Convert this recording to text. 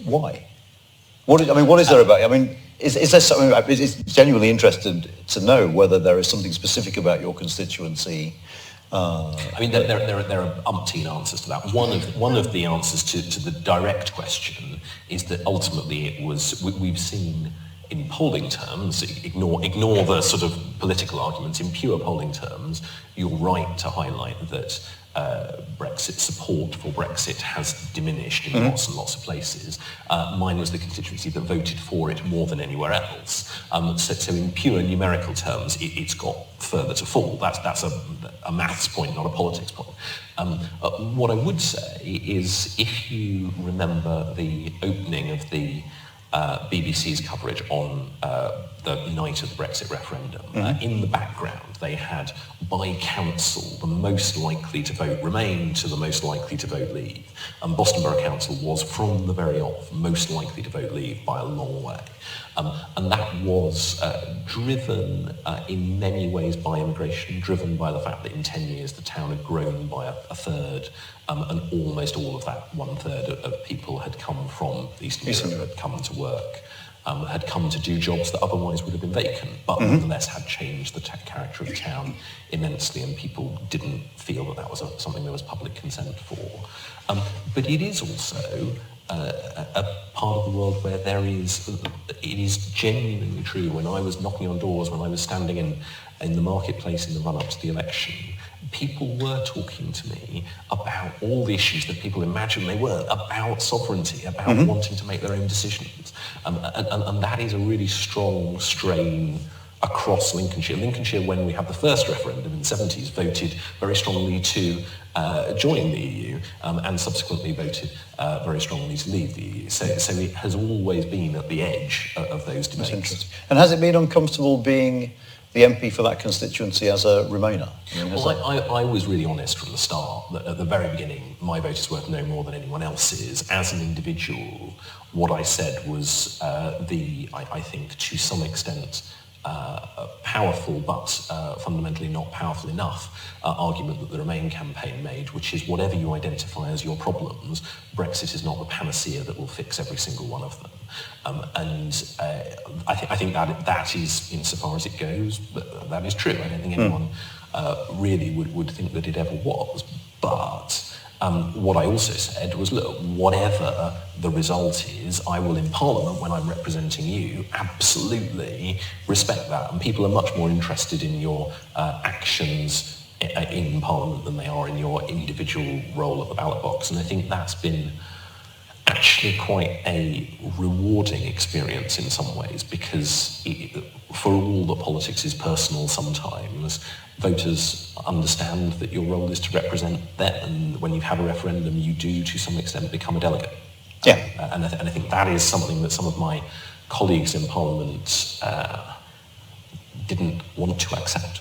Why? What is there about it? I mean, is there something? It's genuinely interested to know whether there is something specific about your constituency. I mean, there are umpteen answers to that. One of the answers to the direct question is that ultimately we've seen in polling terms, ignore the sort of political arguments, in pure polling terms, you're right to highlight that Brexit support for Brexit has diminished in lots and lots of places. Mine was the constituency that voted for it more than anywhere else. So in pure numerical terms, it's got further to fall. That's a maths point, not a politics point. What I would say is, if you remember the opening of the BBC's coverage on the night of the Brexit referendum, in the background they had, by council, the most likely to vote Remain to the most likely to vote Leave. And Boston Borough Council was, from the very off, most likely to vote Leave by a long way. And that was driven in many ways by immigration, driven by the fact that in 10 years the town had grown by a third, and almost all of that 1/3 of people had come from Eastern Europe, had come to work, had come to do jobs that otherwise would have been vacant, but nonetheless had changed the character of the town immensely, and people didn't feel that was something there was public consent for. But it is also a part of the world where it is genuinely true. When I was knocking on doors, when I was standing in the marketplace in the run-up to the election, people were talking to me about all the issues that people imagined they were, about sovereignty, about wanting to make their own decisions. And that is a really strong strain across Lincolnshire. Lincolnshire, when we had the first referendum in the 70s, voted very strongly to join the EU, and subsequently voted very strongly to leave the EU. So it has always been at the edge of those debates. That's interesting. And has it been uncomfortable being the MP for that constituency as a Remainer? I was really honest from the start that at the very beginning, my vote is worth no more than anyone else's. As an individual, what I said was I think, to some extent, powerful but fundamentally not powerful enough argument that the Remain campaign made, which is, whatever you identify as your problems, Brexit is not the panacea that will fix every single one of them. I think that is, insofar as it goes, that is true. I don't think anyone really would think that it ever was. But what I also said was, look, whatever the result is, I will, in Parliament, when I'm representing you, absolutely respect that. And people are much more interested in your actions in Parliament than they are in your individual role at the ballot box. And I think that's been actually quite a rewarding experience in some ways, because for all that politics is personal sometimes, voters understand that your role is to represent them, and when you have a referendum, you do, to some extent, become a delegate. Yeah. And I think that is something that some of my colleagues in Parliament didn't want to accept.